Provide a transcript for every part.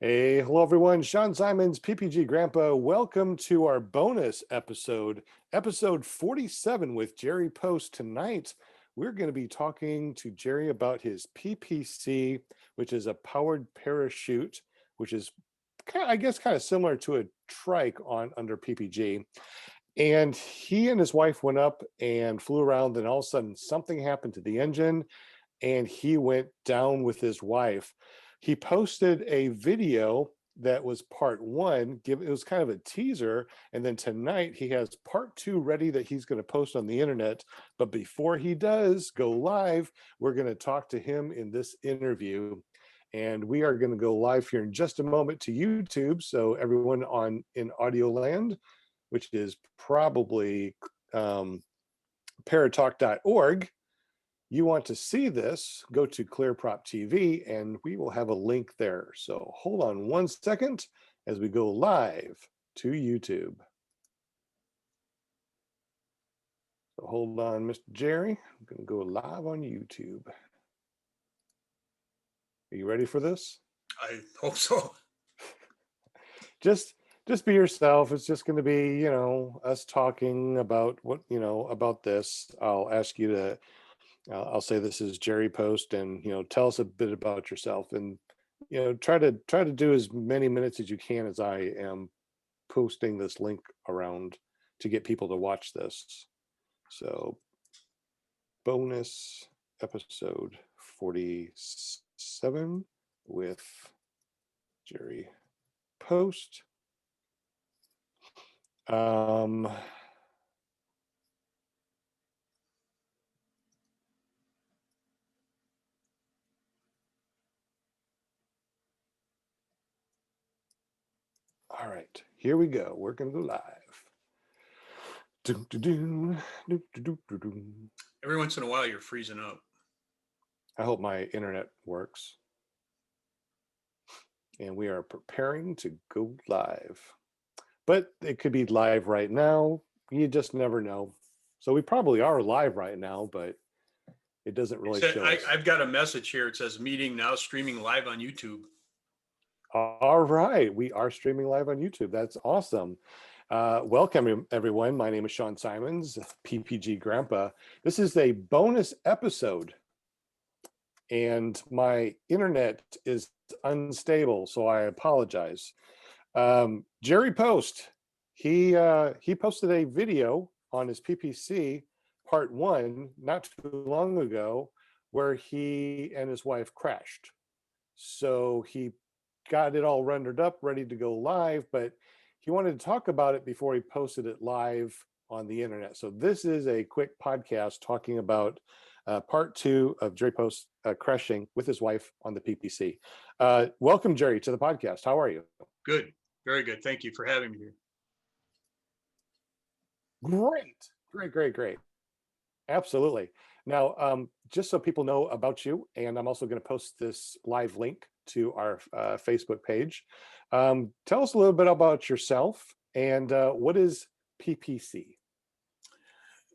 Hey, hello everyone. Sean Symons, PPG Grandpa. Welcome to our bonus episode, episode 47 with Jerry Post. Tonight, we're going to be talking to Jerry about his PPC, which is a powered parachute, which is, I guess, kind of similar to a trike under PPG. And he and his wife went up and flew around, and all of a sudden something happened to the engine, and he went down with his wife. He posted a video that was part one. It was kind of a teaser, and then tonight he has part two ready that he's going to post on the internet. But before he does go live, we're going to talk to him in this interview, and we are going to go live here in just a moment to YouTube. So everyone in audio land, which is probably paratalk.org, you want to see this, go to ClearProp TV and we will have a link there. So hold on 1 second as we go live to YouTube. So hold on, Mr. Jerry. I'm going to go live on YouTube. Are you ready for this? I hope so. Just be yourself. It's just going to be, us talking about about this. I'll ask you to I'll say this is Jerry Post, and tell us a bit about yourself, and try to do as many minutes as you can as I am posting this link around to get people to watch this. So bonus episode 47 with Jerry Post. All right, here we go. We're going to go live. Every once in a while, you're freezing up. I hope my internet works. And we are preparing to go live. But it could be live right now. You just never know. So we probably are live right now, but it doesn't really show us. I've got a message here. It says meeting now streaming live on YouTube. All right, we are streaming live on YouTube. That's awesome. Welcome everyone. My name is Sean Symons, PPG Grandpa. This is a bonus episode, and my internet is unstable, so I apologize. Jerry Post, he posted a video on his PPC part one not too long ago where he and his wife crashed. So he got it all rendered up, ready to go live, but he wanted to talk about it before he posted it live on the internet. So this is a quick podcast talking about part two of Jerry Post crashing with his wife on the PPC. Welcome, Jerry, to the podcast. How are you? Good. Very good. Thank you for having me here. Great. Absolutely. Now, just so people know about you, and I'm also going to post this live link to our Facebook page. Tell us a little bit about yourself and what is PPC?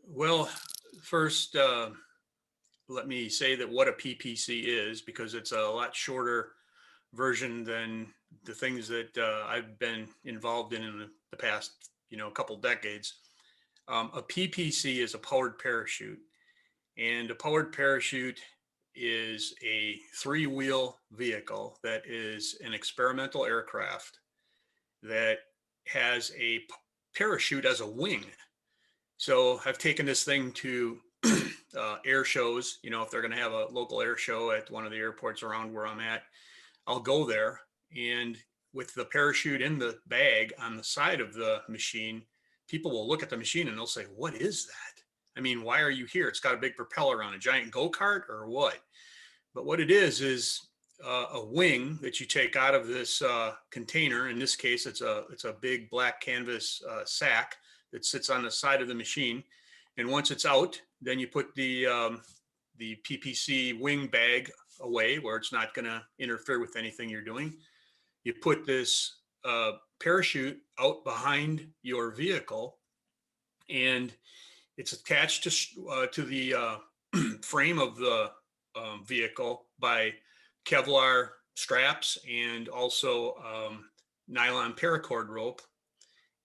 Well, first, let me say that what a PPC is, because it's a lot shorter version than the things that I've been involved in the past, couple decades. A PPC is a powered parachute, and a powered parachute is a three-wheel vehicle that is an experimental aircraft that has a parachute as a wing. So I've taken this thing to air shows. If they're going to have a local air show at one of the airports around where I'm at, I'll go there, and with the parachute in the bag on the side of the machine, people will look at the machine and they'll say, "What is that? I mean, why are you here? It's got a big propeller on a giant go-kart or what?" But what it is a wing that you take out of this container. In this case, it's a big black canvas sack that sits on the side of the machine. And once it's out, then you put the PPC wing bag away where it's not going to interfere with anything you're doing. You put this parachute out behind your vehicle, and it's attached to the frame of the vehicle by Kevlar straps and also nylon paracord rope.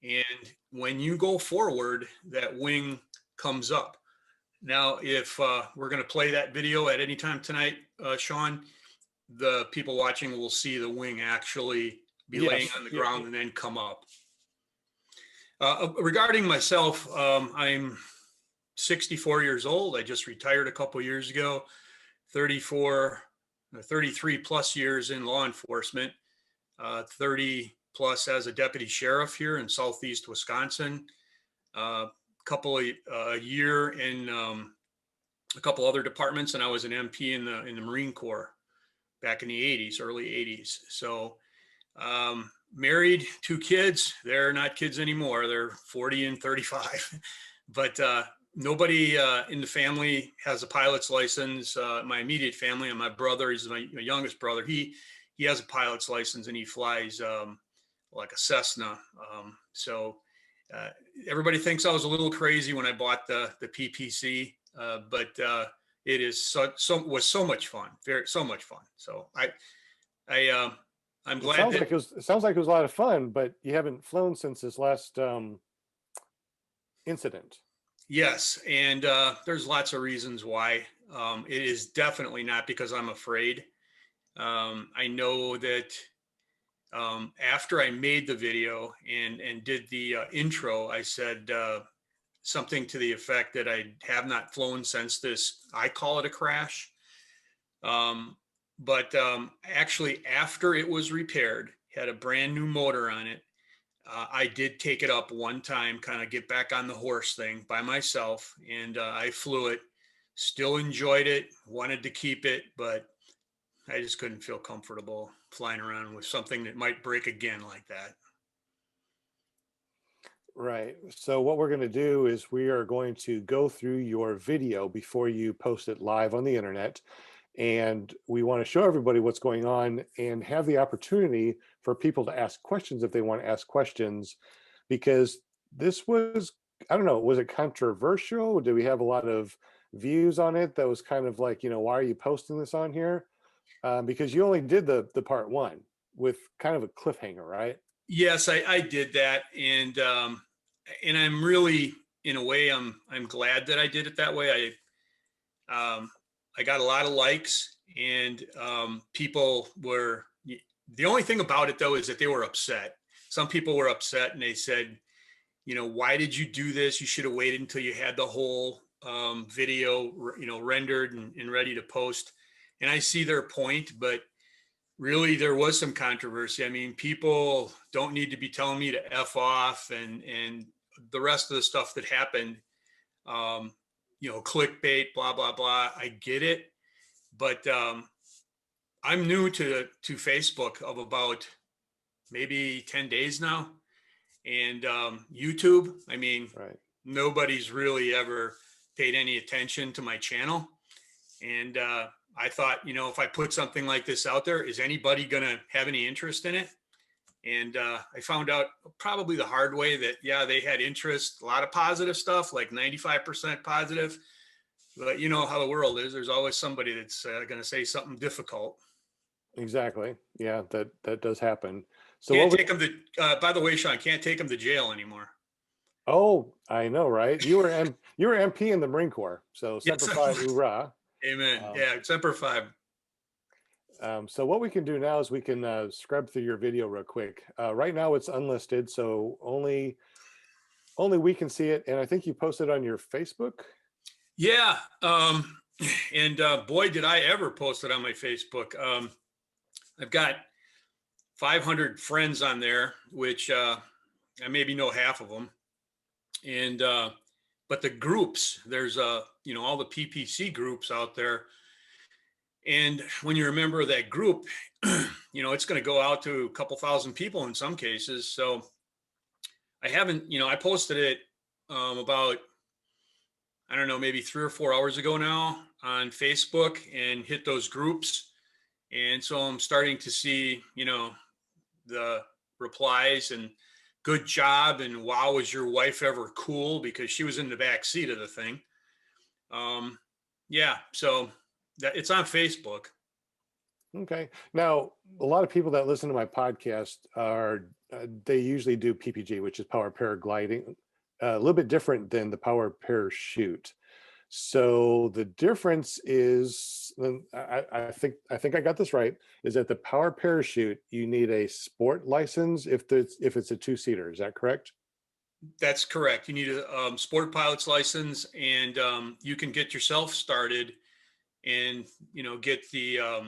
And when you go forward, that wing comes up. Now, if we're going to play that video at any time tonight, Sean, the people watching will see the wing actually be laying Yes. on the ground and then come up. Regarding myself, I'm 64 years old. I just retired a couple years ago, 33 plus years in law enforcement, 30 plus as a deputy sheriff here in Southeast Wisconsin, a year in a couple other departments, and I was an MP in the Marine Corps back in the 80s, early 80s. So married, 2 kids. They're not kids anymore. They're 40 and 35. But nobody in the family has a pilot's license. My immediate family and my brother, he's my youngest brother. He has a pilot's license and he flies like a Cessna. So everybody thinks I was a little crazy when I bought the PPC, but it is was so much fun, so much fun. So I'm glad It sounds like it was a lot of fun, but you haven't flown since this last incident. Yes, and there's lots of reasons why. It is definitely not because I'm afraid. I know that after I made the video and did the intro, I said something to the effect that I have not flown since this, I call it a crash. But actually, after it was repaired, had a brand new motor on it. I did take it up one time, kind of get back on the horse thing by myself, and I flew it. Still enjoyed it, wanted to keep it, but I just couldn't feel comfortable flying around with something that might break again like that. Right. So what we're going to do is we are going to go through your video before you post it live on the internet. And we want to show everybody what's going on and have the opportunity for people to ask questions if they want to ask questions, because this was, I don't know, was it controversial? Did we have a lot of views on it that was kind of like, why are you posting this on here? Because you only did the part 1 with kind of a cliffhanger, right? Yes, I did that, and I'm really, in a way, I'm glad that I did it that way. I got a lot of likes, and people were. The only thing about it though is that they were upset. Some people were upset, and they said, why did you do this? You should have waited until you had the whole video, rendered and ready to post. And I see their point, but really there was some controversy. I mean, people don't need to be telling me to F off and the rest of the stuff that happened, clickbait, blah, blah, blah. I get it. But I'm new to Facebook of about maybe 10 days now. And YouTube, I mean, Right. Nobody's really ever paid any attention to my channel. And I thought, if I put something like this out there, is anybody going to have any interest in it? And I found out probably the hard way that, yeah, they had interest, a lot of positive stuff, like 95% positive. But you know how the world is. There's always somebody that's going to say something difficult. Exactly. Yeah, that does happen. So Can't take them to, by the way, Sean, can't take them to jail anymore. Oh, I know, right? You were MP in the Marine Corps, so Yes, Semper Fi, hoorah. Amen. Yeah, Semper Fi. So what we can do now is we can scrub through your video real quick. Right now it's unlisted, so only we can see it. And I think you posted on your Facebook. Yeah. And boy, did I ever post it on my Facebook. I've got 500 friends on there, which I maybe know half of them. And but the groups, there's all the PPC groups out there. And when you're a member of that group, it's going to go out to a couple thousand people in some cases. So I haven't, I posted it about, I don't know, maybe 3 or 4 hours ago now on Facebook and hit those groups. And so I'm starting to see, the replies and good job. And wow, was your wife ever cool? Because she was in the back seat of the thing. Yeah. So it's on Facebook. Okay. Now, a lot of people that listen to my podcast are they usually do PPG, which is power paragliding, a little bit different than the power parachute. So the difference is, I think I got this right, is that the power parachute you need a sport license if it's a two-seater. Is that correct? That's correct. You need a sport pilot's license, and you can get yourself started and get the uh,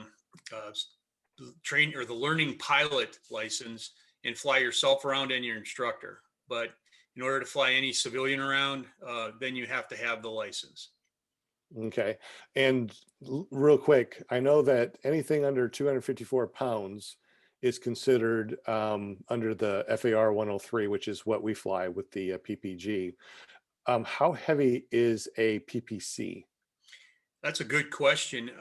train or the learning pilot license and fly yourself around and your instructor. But in order to fly any civilian around, then you have to have the license. Okay. And real quick, I know that anything under 254 pounds is considered under the FAR 103, which is what we fly with the PPG. How heavy is a PPC? That's a good question.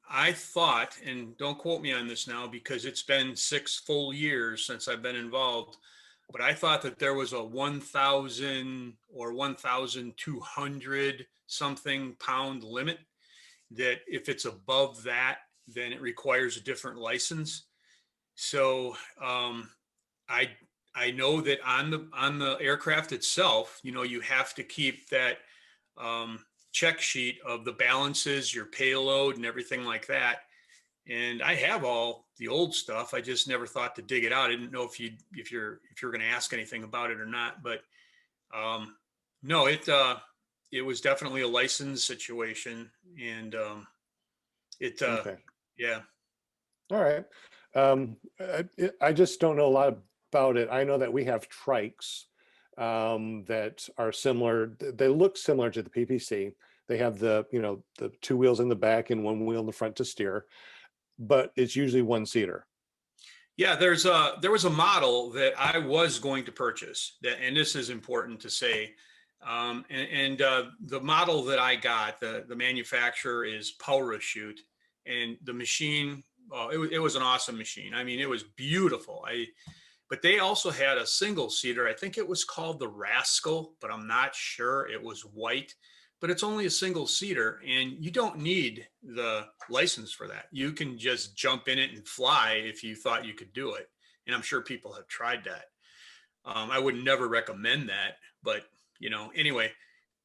I thought, and don't quote me on this now because it's been 6 full years since I've been involved, but I thought that there was a 1,000 or 1,200 something pound limit, that if it's above that, then it requires a different license. So I I know that on the aircraft itself, you have to keep that check sheet of the balances, your payload, and everything like that. And I have all the old stuff. I just never thought to dig it out. I didn't know if you're going to ask anything about it or not. But no, it was definitely a license situation, and it Okay. yeah. All right. I just don't know a lot about it. I know that we have trikes that are similar. They look similar to the PPC. They have the two wheels in the back and one wheel in the front to steer, but it's usually one seater. Yeah, there was a model that I was going to purchase that, and this is important to say. And the model that I got, the manufacturer is Parachute, and the machine, it was an awesome machine. I mean, it was beautiful. But they also had a single seater. I think it was called the Rascal, but I'm not sure. It was white, but it's only a single seater, and you don't need the license for that. You can just jump in it and fly if you thought you could do it. And I'm sure people have tried that. I would never recommend that, but anyway,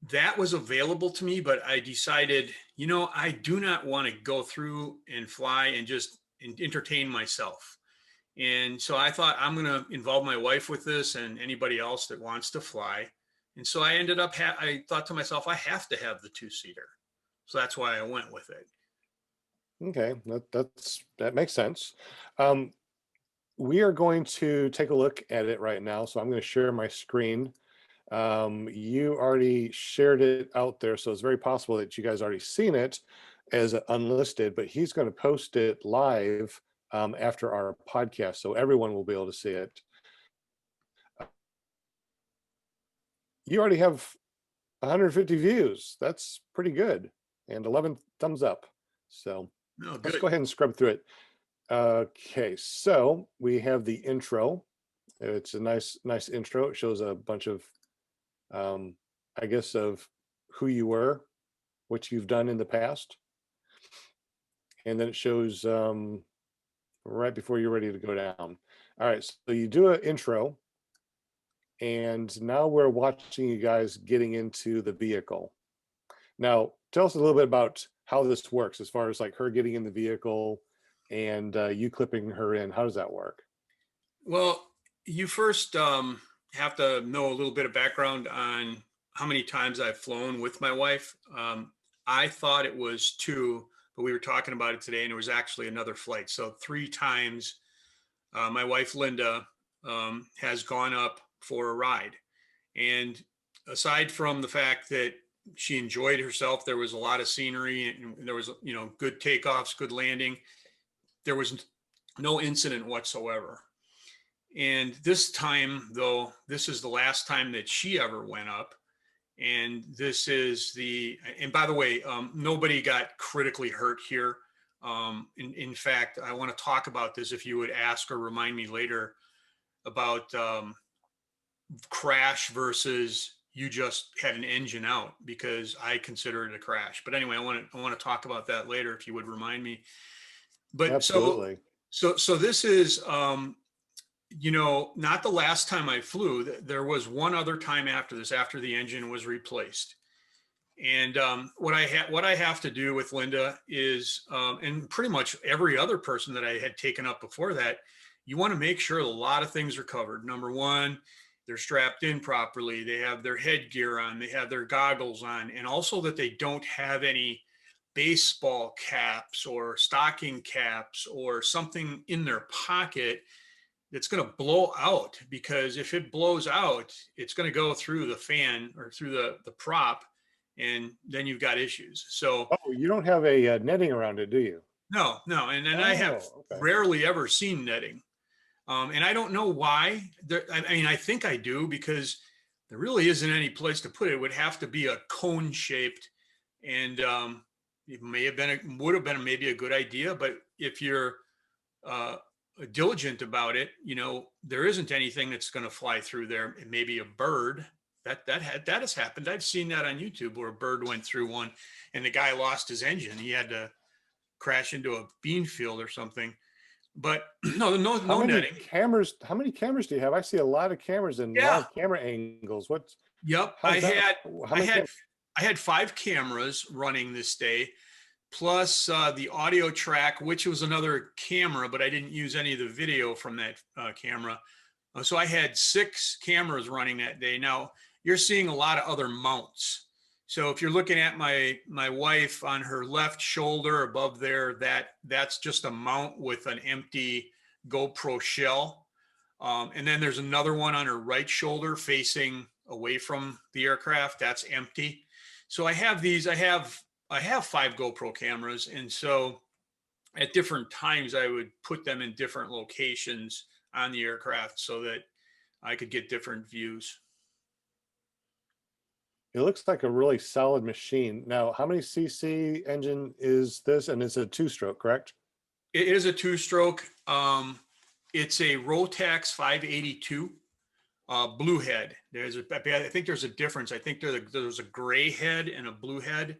that was available to me. But I decided, I do not want to go through and fly and just entertain myself. And so I thought, I'm going to involve my wife with this and anybody else that wants to fly. And so I ended up, I thought to myself, I have to have the two-seater. So that's why I went with it. Okay, that makes sense. Um, we are going to take a look at it right now. So I'm going to share my screen. You already shared it out there, so it's very possible that you guys already seen it as unlisted, but he's going to post it live after our podcast, so everyone will be able to see it. You already have 150 views. That's pretty good, and 11 thumbs up. So No, let's good. go ahead and scrub through it. Okay, so we have the intro. It's a nice intro. It shows a bunch of I guess, of who you were, what you've done in the past. And then it shows right before you're ready to go down. All right, so you do an intro, and now we're watching you guys getting into the vehicle. Now, tell us a little bit about how this works as far as like her getting in the vehicle and you clipping her in. How does that work? Well, you first have to know a little bit of background on how many times I've flown with my wife. I thought it was two, but we were talking about it today, and it was actually another flight. So 3 times, my wife Linda has gone up for a ride. And aside from the fact that she enjoyed herself, there was a lot of scenery, and there was good takeoffs, good landing. There was no incident whatsoever. And this time, though, this is the last time that she ever went up. And and by the way, nobody got critically hurt here. In fact, I want to talk about this if you would ask or remind me later about crash versus you just had an engine out, because I consider it a crash. But anyway, I want to talk about that later if you would remind me. But Absolutely. so this is, not the last time I flew. There was one other time after this, after the engine was replaced. And what I have to do with Linda is, and pretty much every other person that I had taken up before that, you want to make sure a lot of things are covered. Number one, they're strapped in properly. They have their headgear on. They have their goggles on, and also that they don't have any baseball caps or stocking caps or something in their pocket that's going to blow out, because if it blows out, it's going to go through the fan or through the prop, and then you've got issues. So Oh, you don't have a netting around it, do you? no, and then I have Oh, okay. rarely ever seen netting, and I don't know why. I mean, I think I do, because there really isn't any place to put it. It would have to be a cone shaped, and it would have been maybe a good idea, but if you're uh, diligent about it, there isn't anything that's going to fly through there. Maybe a bird. That has happened. I've seen that on YouTube, where a bird went through one, and the guy lost his engine. He had to crash into a bean field or something. But no netting. How many cameras do you have? I see a lot of cameras and a lot Yeah. of camera angles. Yep. How's that? How many cameras? I had 5 cameras running this day, plus the audio track, which was another camera, but I didn't use any of the video from that camera. So I had 6 cameras running that day. Now you're seeing a lot of other mounts. So if you're looking at my wife on her left shoulder above there, that's just a mount with an empty GoPro shell. And then there's another one on her right shoulder facing away from the aircraft. That's empty. So I have 5 GoPro cameras. And so at different times, I would put them in different locations on the aircraft so that I could get different views. It looks like a really solid machine. Now, how many cc engine is this? And it's a 2-stroke, correct? It is a 2-stroke. It's a Rotax 582 blue head. I think there's a difference. I think there's a gray head and a blue head.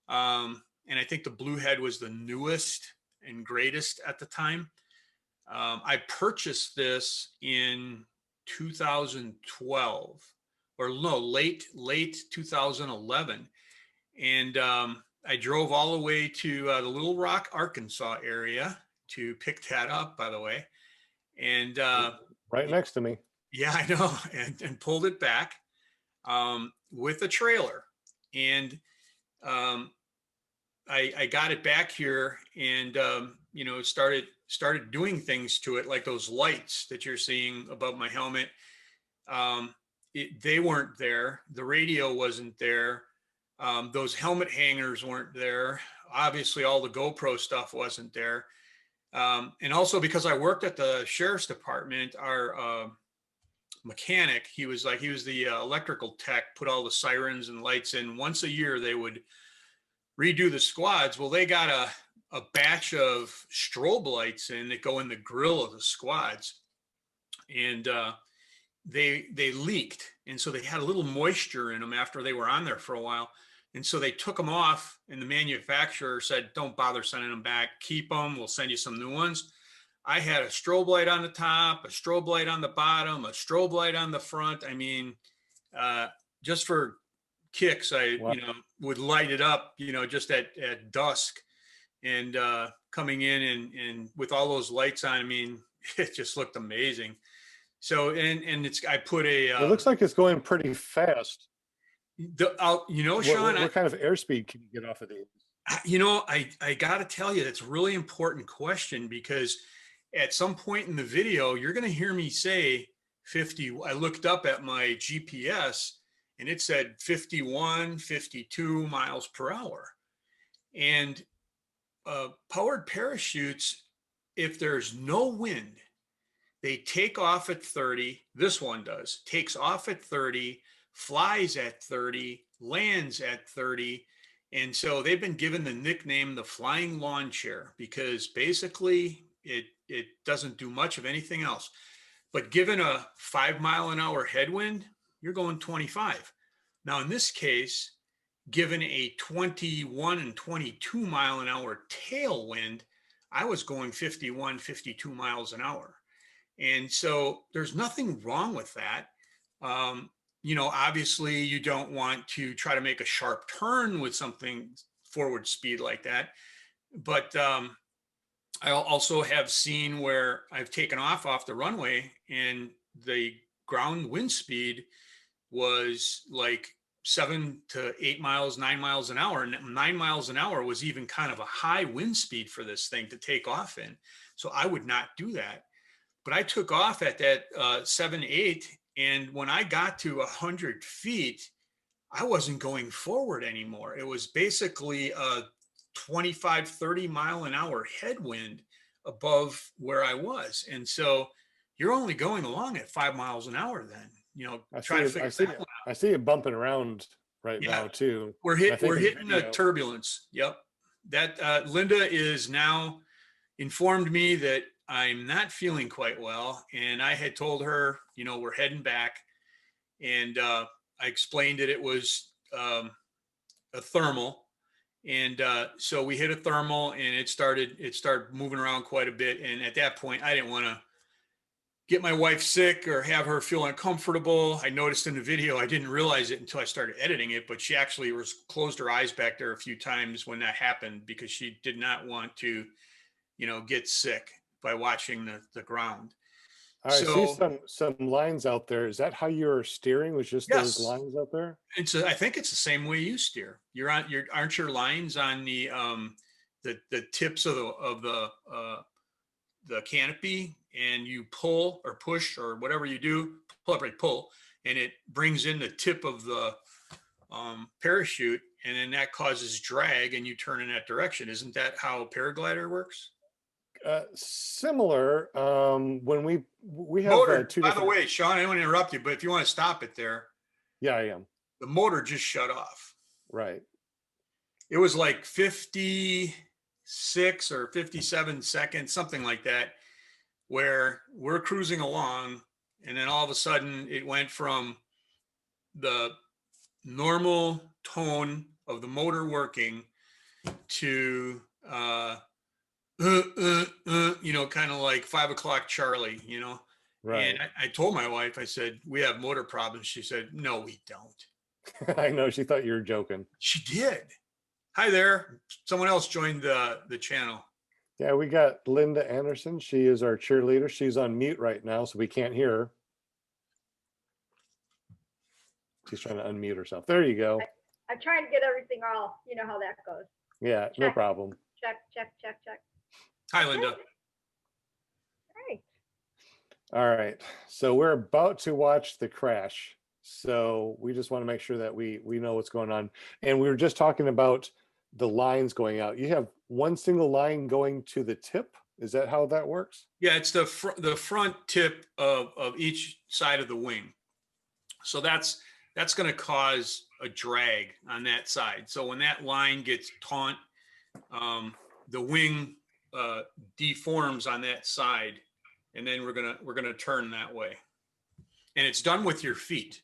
And I think the blue head was the newest and greatest at the time. I purchased this in 2012, or no, late 2011. And I drove all the way to the Little Rock, Arkansas area to pick that up, by the way. And right next to me. yeah, I know, and pulled it back with a trailer. And I got it back here, and started doing things to it, like those lights that you're seeing above my helmet. They weren't there. The radio wasn't there. Those helmet hangers weren't there. Obviously, all the GoPro stuff wasn't there. And also, because I worked at the sheriff's department, our mechanic, he was the electrical tech, put all the sirens and lights in. Once a year, they would redo the squads. Well, they got a batch of strobe lights in that go in the grill of the squads, and they leaked, and so they had a little moisture in them after they were on there for a while, and so they took them off, and the manufacturer said, "Don't bother sending them back. Keep them. We'll send you some new ones." I had a strobe light on the top, a strobe light on the bottom, a strobe light on the front. I mean, just for kicks, I Wow. would light it up, just at dusk, and coming in and with all those lights on. I mean, it just looked amazing. So and I put a. It looks like it's going pretty fast. Sean, what kind of airspeed can you get off of these? I got to tell you, that's a really important question, because at some point in the video, you're going to hear me say 50. I looked up at my GPS, and it said 51, 52 miles per hour. And powered parachutes, if there's no wind, they take off at 30. This one does. Takes off at 30, flies at 30, lands at 30. And so they've been given the nickname the flying lawn chair, because basically it doesn't do much of anything else. But given a 5-mile-an-hour headwind, you're going 25. Now, in this case, given a 21 and 22 mile an hour tailwind, I was going 51, 52 miles an hour. And so there's nothing wrong with that. Um, Obviously, you don't want to try to make a sharp turn with something forward speed like that. But I also have seen where I've taken off the runway and the ground wind speed was like 7 to 8 miles, 9 miles an hour. And 9 miles an hour was even kind of a high wind speed for this thing to take off in. So I would not do that. But I took off at that 7, 8. And when I got to 100 feet, I wasn't going forward anymore. It was basically a 25, 30 mile an hour headwind above where I was. And so you're only going along at 5 miles an hour then, I see try to it. I figure see that it. one. I see it bumping around right Yeah, now too. I think we're in the hitting a video. turbulence. Yep. That Linda is now informed me that I'm not feeling quite well. And I had told her, we're heading back. And I explained that it was a thermal. And so we hit a thermal and it started moving around quite a bit. And at that point, I didn't want to get my wife sick or have her feel uncomfortable. I noticed in the video, I didn't realize it until I started editing it, but she actually closed her eyes back there a few times when that happened because she did not want to, get sick by watching the ground. I see So some lines out there. Is that how you're steering? Was just those yes, lines out there? I think it's the same way you steer. Aren't your lines on the tips of the canopy, and you pull or push or whatever you do, pull, and it brings in the tip of the parachute, and then that causes drag, and you turn in that direction. Isn't that how a paraglider works? Similar. When we have Motor. two By the different. way, Sean, I don't want to interrupt you, but if you want to stop it there, Yeah, I am. the motor just shut off. Right. It was like 56 or 57 seconds, something like that, where we're cruising along, and then all of a sudden it went from the normal tone of the motor working to kind of like 5 o'clock Charlie, Right. And I told my wife, I said, we have motor problems. She said, no, we don't. I know she thought you were joking. She did. Hi there. Someone else joined the channel. Yeah, we got Linda Anderson. She is our cheerleader. She's on mute right now, so we can't hear her. She's trying to unmute herself. There you go. I'm trying to get everything all, you know how that goes. Yeah, no problem. Check. Hi, Linda. Hey. All right. So we're about to watch the crash. So we just want to make sure that we know what's going on. And we were just talking about the lines going out. You have one single line going to the tip. Is that how that works? Yeah, it's the front tip of each side of the wing. So that's going to cause a drag on that side. So when that line gets taut, the wing deforms on that side, and then we're gonna turn that way. And it's done with your feet.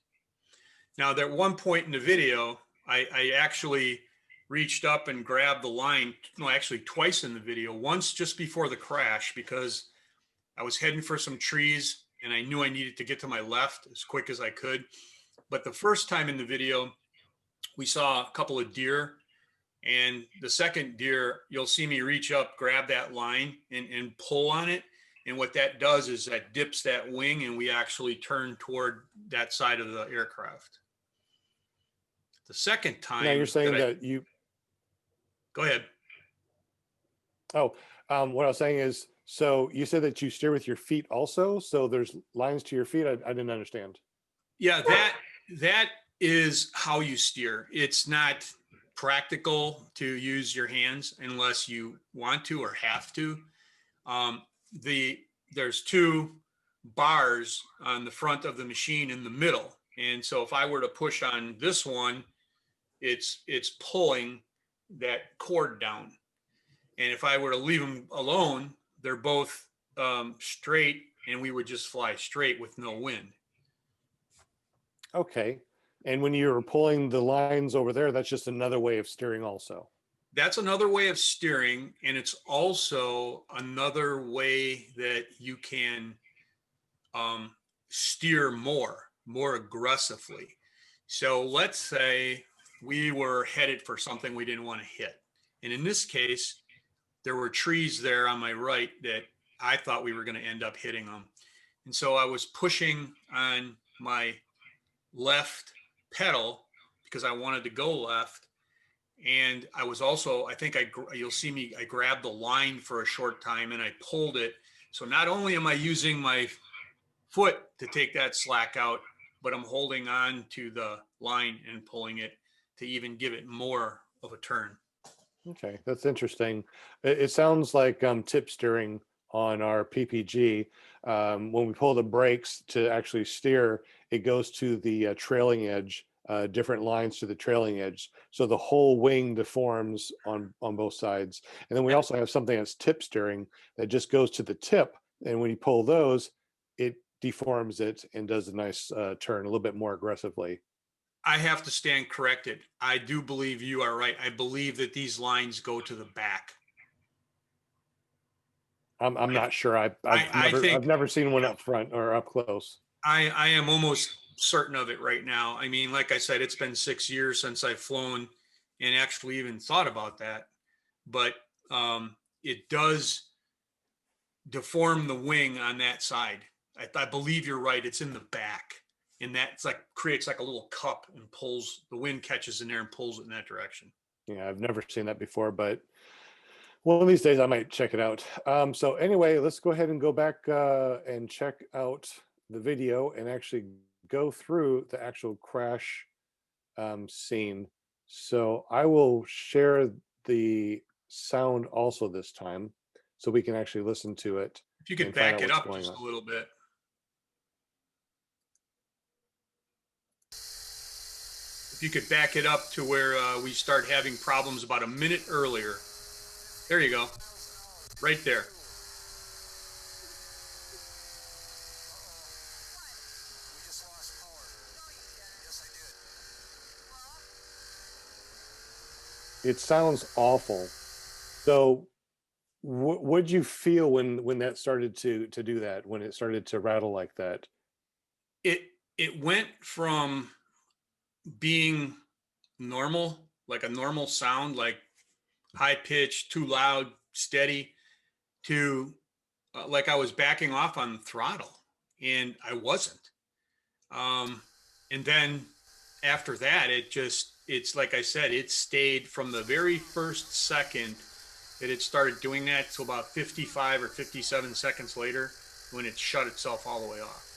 Now, at one point in the video, I actually reached up and grabbed the line. No, actually twice in the video. Once just before the crash because I was heading for some trees and I knew I needed to get to my left as quick as I could. But the first time in the video, we saw a couple of deer. And the second deer, you'll see me reach up, grab that line and pull on it. And what that does is that dips that wing and we actually turn toward that side of the aircraft. The second time. Now you're saying that you. Go ahead. Oh, what I was saying is, so you said that you steer with your feet also. So there's lines to your feet. I didn't understand. Yeah, that is how you steer. It's not practical to use your hands unless you want to or have to. There's two bars on the front of the machine in the middle. And so if I were to push on this one, it's pulling that cord down. And if I were to leave them alone, they're both straight and we would just fly straight with no wind. Okay. And when you're pulling the lines over there, that's just another way of steering also. that's another way of steering, and it's also another way that you can steer more aggressively. So let's say we were headed for something we didn't want to hit. And in this case, there were trees there on my right that I thought we were going to end up hitting them. And so I was pushing on my left pedal because I wanted to go left. And I was also, I think you'll see me, I grabbed the line for a short time and I pulled it. So not only am I using my foot to take that slack out, but I'm holding on to the line and pulling it to even give it more of a turn. Okay, that's interesting. It sounds like tip steering on our PPG. When we pull the brakes to actually steer, it goes to the trailing edge, different lines to the trailing edge. So the whole wing deforms on both sides. And then we also have something that's tip steering that just goes to the tip. And when you pull those, it deforms it and does a nice turn a little bit more aggressively. I have to stand corrected. I do believe you are right. I believe that these lines go to the back. I'm not sure. I've never seen one up front or up close. I am almost certain of it right now. I mean, like I said, it's been 6 years since I've flown and actually even thought about that. But it does deform the wing on that side. I believe you're right. It's in the back. And that's like creates like a little cup and pulls, the wind catches in there and pulls it in that direction. Yeah, I've never seen that before, but one of these days I might check it out. So anyway, let's go ahead and go back and check out the video and actually go through the actual crash scene. So I will share the sound also this time so we can actually listen to it. If you could back it up just a little bit. If you could back it up to where we start having problems about a minute earlier. There you go. Right there. It sounds awful. So what'd you feel when that started to do that, when it started to rattle like that? It went from being normal, like a normal sound, like high pitched, too loud, steady, to like I was backing off on the throttle, and I wasn't. And then after that, it's like I said, it stayed from the very first second that it started doing that to about 55 or 57 seconds later when it shut itself all the way off.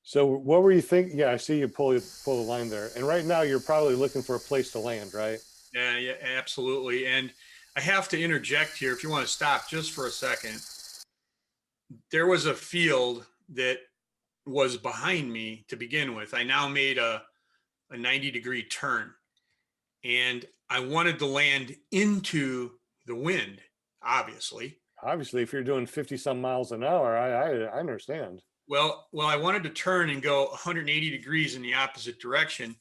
So what were you thinking? Yeah, I see you pull the line there. And right now you're probably looking for a place to land, right? Yeah, absolutely. And I have to interject here if you want to stop just for a second. There was a field that was behind me to begin with. I now made a 90-degree turn, and I wanted to land into the wind, obviously. Obviously, if you're doing 50 some miles an hour, I understand. Well, I wanted to turn and go 180 degrees in the opposite direction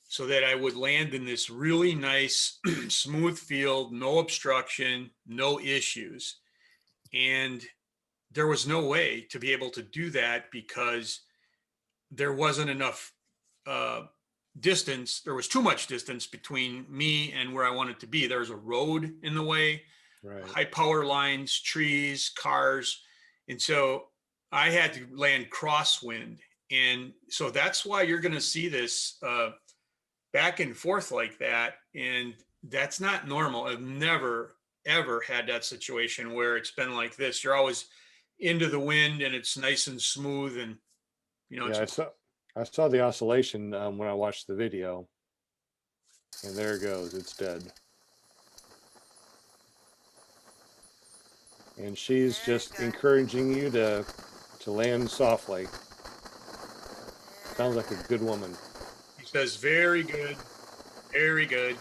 so that I would land in this really nice, smooth field, no obstruction, no issues. And there was no way to be able to do that because there wasn't enough distance. There was too much distance between me and where I wanted to be. There was a road in the way, right, high power lines, trees, cars. And so I had to land crosswind. And so that's why you're going to see this back and forth like that. And that's not normal. I've never, ever had that situation where it's been like this. You're always into the wind and it's nice and smooth. And, you know, yeah, I saw the oscillation when I watched the video. And there it goes. It's dead. And she's just encouraging you to land softly. Sounds like a good woman. He says, very good, very good.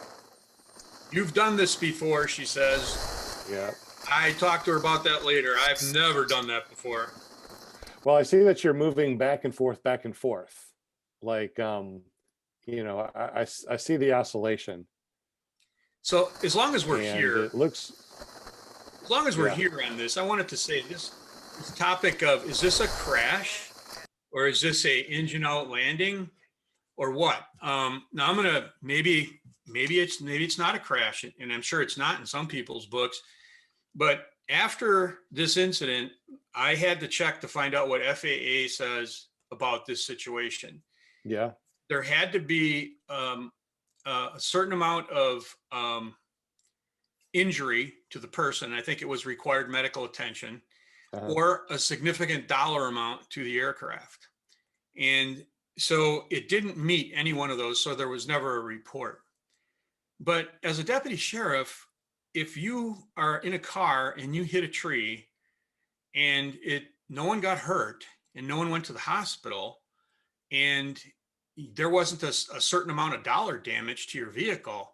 You've done this before, she says. Yeah. I talked to her about that later. I've never done that before. Well, I see that you're moving back and forth, like I see the oscillation, So as long as we're and here, it looks, as long as we're yeah, here on this, I wanted to say this topic of, is this a crash or is this a engine out landing or what? Now I'm gonna maybe it's not a crash, and I'm sure it's not in some people's books. But after this incident, I had to check to find out what FAA says about this situation. yeah, There had to be a certain amount of injury to the person. I think it was required medical attention, uh-huh. or a significant dollar amount to the aircraft. And so it didn't meet any one of those. So there was never a report. But as a deputy sheriff, if you are in a car and you hit a tree and no one got hurt and no one went to the hospital, and there wasn't a certain amount of dollar damage to your vehicle,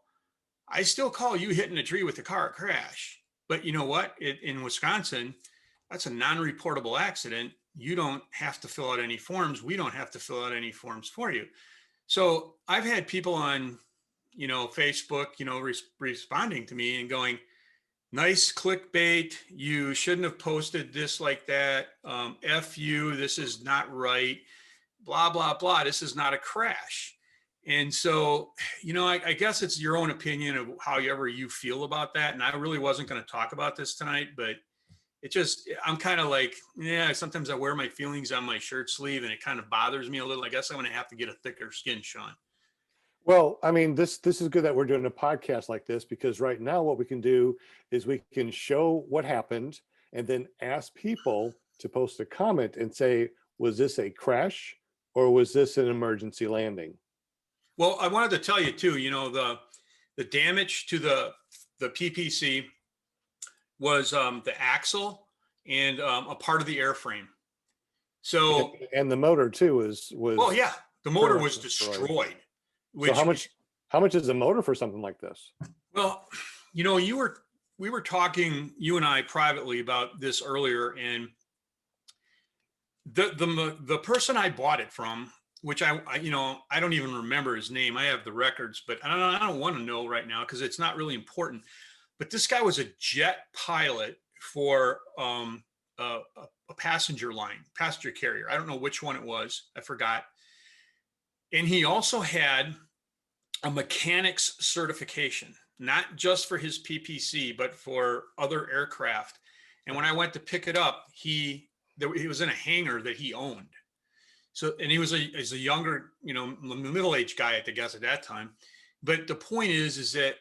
I still call you hitting a tree with a car crash. But you know what? In Wisconsin, that's a non-reportable accident. You don't have to fill out any forms. We don't have to fill out any forms for you. So I've had people on, Facebook, responding to me and going, nice clickbait. You shouldn't have posted this like that. F you, this is not right. Blah, blah, blah. This is not a crash. And so, I guess it's your own opinion of however you feel about that. And I really wasn't going to talk about this tonight, but I'm kind of like, yeah, sometimes I wear my feelings on my shirt sleeve and it kind of bothers me a little. I guess I'm going to have to get a thicker skin, Sean. Well, I mean, this is good that we're doing a podcast like this, because right now what we can do is we can show what happened and then ask people to post a comment and say, was this a crash or was this an emergency landing? Well, I wanted to tell you too, the damage to the PPC was the axle and a part of the airframe. So, and the motor too was well, yeah, the motor was destroyed. So how much is a motor for something like this? Well, we were talking, you and I, privately about this earlier, and the person I bought it from, which I don't even remember his name. I have the records, but I don't want to know right now because it's not really important. But this guy was a jet pilot for a passenger carrier. I don't know which one it was. I forgot. And he also had a mechanics certification, not just for his PPC, but for other aircraft. And when I went to pick it up, he was in a hangar that he owned. So, and he was a younger, middle-aged guy, I guess, at that time. But the point is that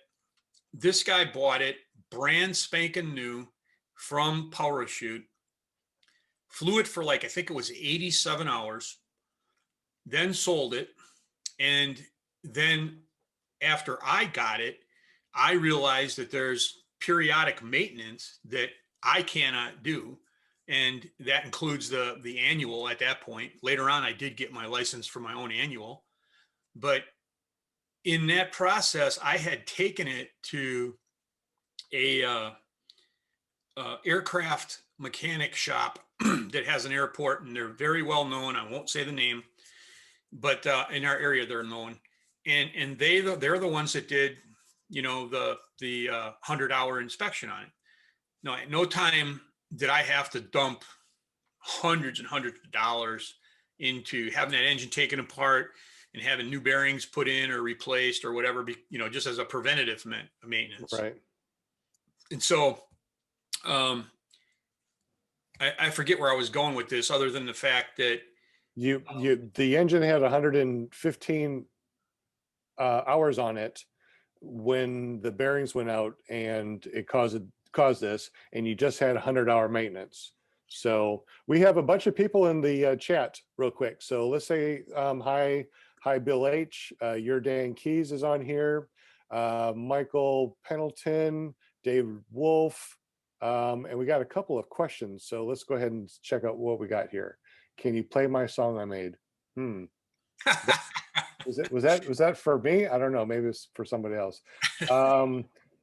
this guy bought it brand spanking new from Parachute, flew it for I think it was 87 hours, then sold it. And then after I got it, I realized that there's periodic maintenance that I cannot do. And that includes the annual at that point. Later on, I did get my license for my own annual. But in that process, I had taken it to a aircraft mechanic shop that has an airport, and they're very well known. I won't say the name, but in our area, they're known. And they're the ones that did, the 100-hour inspection on it. No, at no time did I have to dump hundreds and hundreds of dollars into having that engine taken apart and having new bearings put in or replaced or whatever, just as a preventative maintenance. Right. And so I forget where I was going with this, other than the fact that the engine had 115 hours on it when the bearings went out, and it caused this, and you just had 100-hour maintenance. So we have a bunch of people in the chat real quick. So let's say hi Bill H. Your Dan Keys is on here. Michael Pendleton, David Wolf, and we got a couple of questions. So let's go ahead and check out what we got here. Can you play my song I made? Was that for me? I don't know. Maybe it's for somebody else.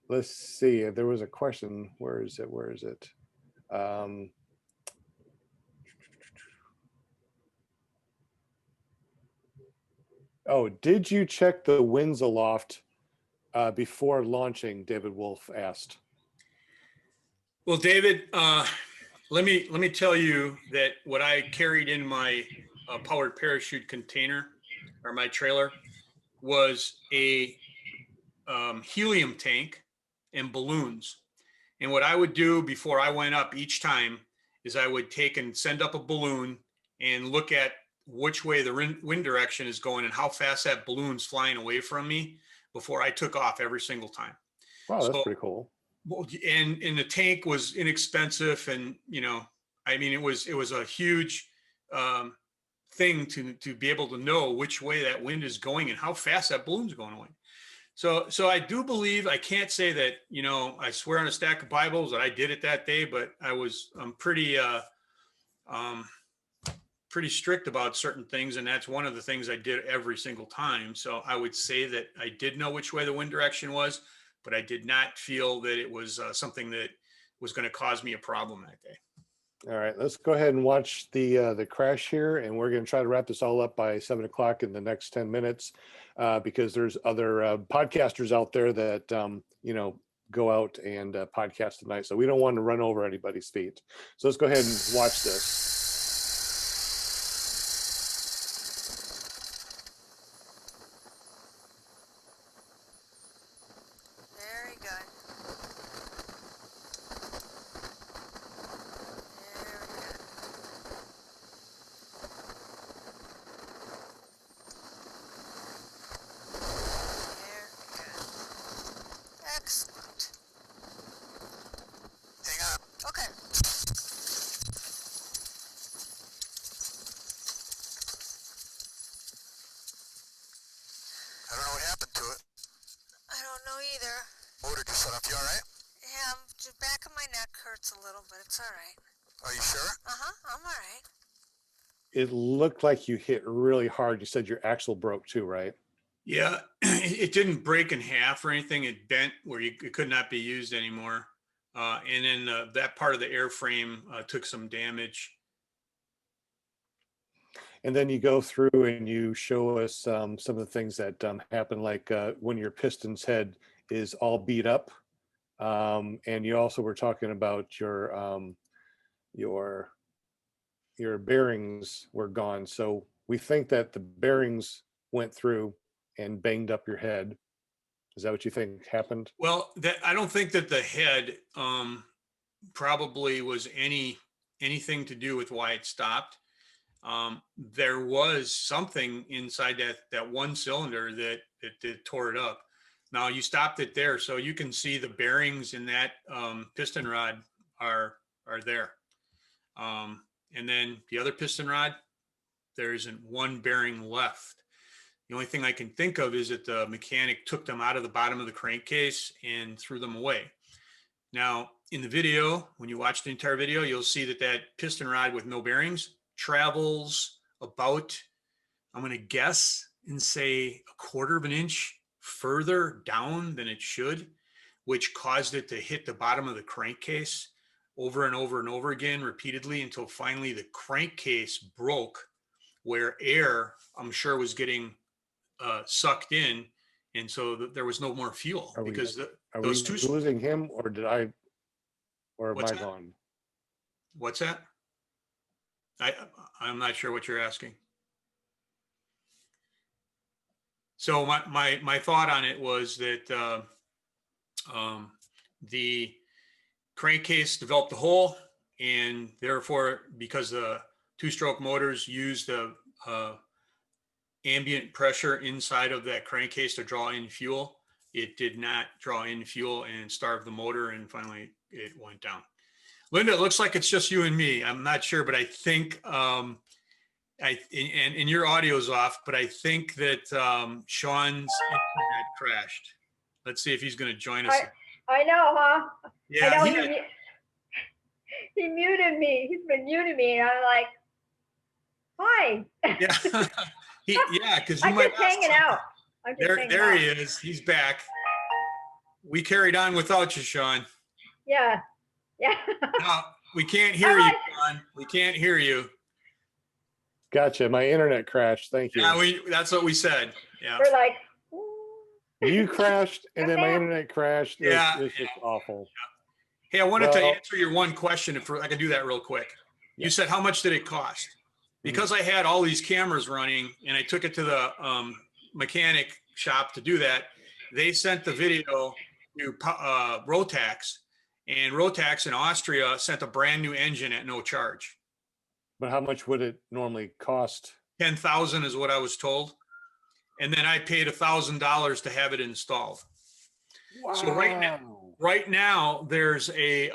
Let's see. There was a question. Where is it? Oh, did you check the winds aloft before launching? David Wolf asked. Well, David, let me tell you that what I carried in my powered parachute container or my trailer was a helium tank and balloons. And what I would do before I went up each time is I would take and send up a balloon and look at which way the wind direction is going and how fast that balloon's flying away from me before I took off every single time. Wow, that's So, pretty cool. well, and the tank was inexpensive, and I mean, it was a huge thing to be able to know which way that wind is going and how fast that balloon's going away. So I do believe, I can't say that, I swear on a stack of Bibles that I did it that day, but I'm pretty strict about certain things. And that's one of the things I did every single time. So I would say that I did know which way the wind direction was, but I did not feel that it was something that was going to cause me a problem that day. All right, let's go ahead and watch the crash here, and we're going to try to wrap this all up by 7 o'clock in the next 10 minutes, because there's other podcasters out there that go out and podcast tonight. So we don't want to run over anybody's feet. So let's go ahead and watch this. Very good. Excellent. Hang on. Okay. I don't know what happened to it. I don't know either. Motor just shut off. You all right? Yeah, the back of my neck hurts a little, but it's all right. Are you sure? Uh-huh, I'm all right. It looked like you hit really hard. You said your axle broke too, right? Yeah, it didn't break in half or anything. It bent where it could not be used anymore. And then that part of the airframe took some damage. And then you go through and you show us some of the things that happen, like when your piston's head is all beat up. And you also were talking about your bearings were gone. So we think that the bearings went through and banged up your head. Is that what you think happened? Well, I don't think that the head probably was anything to do with why it stopped. There was something inside that one cylinder that tore it up. Now you stopped it there, so you can see the bearings in that piston rod are there. And then the other piston rod, there isn't one bearing left. The only thing I can think of is that the mechanic took them out of the bottom of the crankcase and threw them away. Now, in the video, when you watch the entire video, you'll see that piston rod with no bearings travels about, I'm going to guess and say, a quarter of an inch further down than it should, which caused it to hit the bottom of the crankcase over and over and over again repeatedly until finally the crankcase broke, where air, I'm sure, was getting sucked in, and so there was no more fuel. Are we- because Are those we two. losing him, or am What's I that? gone? What's that? I'm not sure what you're asking. So my thought on it was that the crankcase developed a hole, and therefore, because the two-stroke motors use the ambient pressure inside of that crankcase to draw in fuel, it did not draw in fuel and starved the motor, and finally it went down. Linda, it looks like it's just you and me. I'm not sure, but I think and your audio's off, but I think that Sean's internet crashed. Let's see if he's going to join us. I know, huh? Yeah, I know he muted me. He's been muting me, and I'm like, hi. yeah, because you I'm might just hanging out. There he is. He's back. We carried on without you, Sean. Yeah. Yeah. No, we can't hear you, Sean. We can't hear you. Gotcha. My internet crashed. Thank you. Yeah, that's what we said. Yeah. We're like, You crashed and then my Okay. internet crashed. It was, Yeah, it was just awful. Hey, I wanted to Well- answer your one question if I could do that real quick. You Yeah. said, how much did it cost? Because I had all these cameras running and I took it to the mechanic shop to do that, they sent the video to Rotax, and Rotax in Austria sent a brand new engine at no charge. But how much would it normally cost? 10,000 is what I was told. And then I paid $1,000 to have it installed. Wow. So right now there's a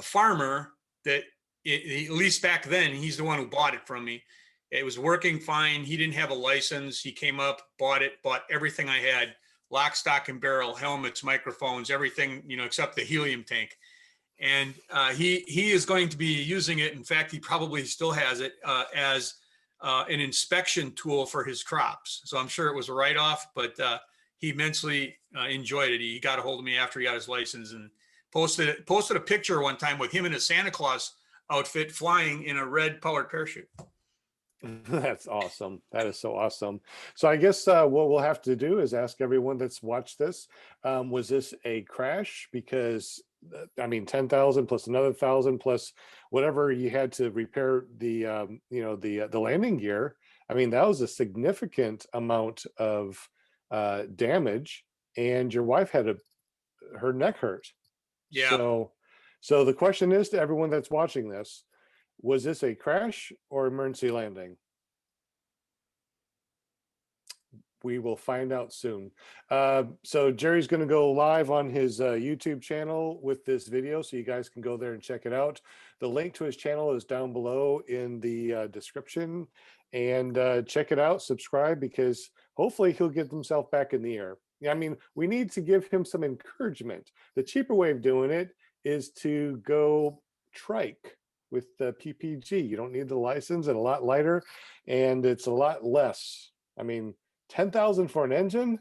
farmer that at least back then, he's the one who bought it from me. It was working fine. He didn't have a license. He came up, bought everything I had, lock, stock, and barrel, helmets, microphones, everything, except the helium tank. And he is going to be using it. In fact, he probably still has it as an inspection tool for his crops. So I'm sure it was a write-off, but he immensely enjoyed it. He got a hold of me after he got his license and posted a picture one time with him in a Santa Claus outfit flying in a red powered parachute. That's awesome. That is so awesome. So I guess what we'll have to do is ask everyone that's watched this, was this a crash? Because I mean, 10,000 plus another 1,000 plus whatever you had to repair the the landing gear. I mean, that was a significant amount of damage, and your wife had her neck hurt. Yeah. So the question is to everyone that's watching this, was this a crash or emergency landing? We will find out soon. So Jerry's going to go live on his YouTube channel with this video, so you guys can go there and check it out. The link to his channel is down below in the description, and check it out, subscribe, because hopefully he'll get himself back in the air. I mean, we need to give him some encouragement. The cheaper way of doing it is to go trike with the PPG. You don't need the license, and a lot lighter, and it's a lot less. I mean, 10,000 for an engine?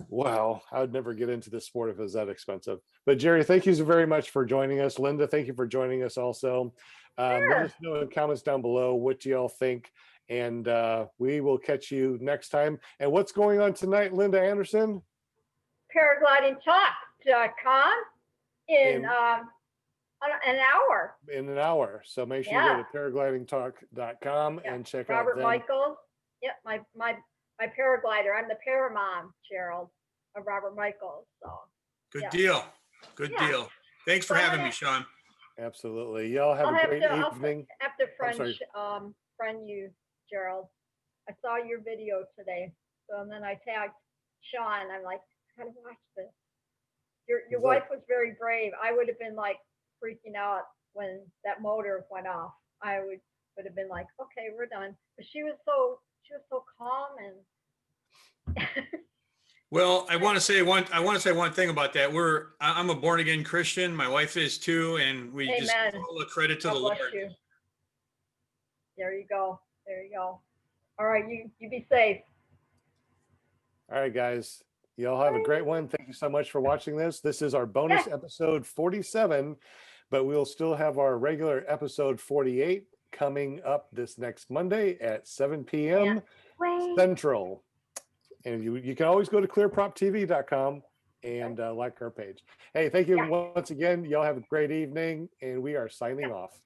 Wow, I would never get into this sport if it was that expensive. But Jerry, thank you so very much for joining us. Linda, thank you for joining us also. Let us know in the comments down below what y'all think, and we will catch you next time. And what's going on tonight, Linda Anderson? Paraglidingtalk.com in an hour. In an hour. So make sure you go to paraglidingtalk.com and check out Robert them. Michaels. Yep, my paraglider. I'm the paramom, Gerald, of Robert Michaels. So Good deal. Good deal. Thanks for having me, Sean. Absolutely. Y'all have a great evening. I have to friend you, Gerald. I saw your video today. So and then I tagged Sean. I'm like, I gotta watch this. Your wife was very brave. I would have been like freaking out when that motor went off. I would have been like, okay, we're done. But she was so calm and Well, I want to say one thing about that. I'm a born again Christian. My wife is too, and we Amen. just give all the credit to God the bless Lord. you. There you go. There you go. All right, you be safe. All right, guys. Y'all have a great one. Thank you so much for watching this. This is our bonus episode 47, but we'll still have our regular episode 48 coming up this next Monday at 7 p.m. Central. And you can always go to clearproptv.com and like our page. Hey, thank you once again. Y'all have a great evening, and we are signing off.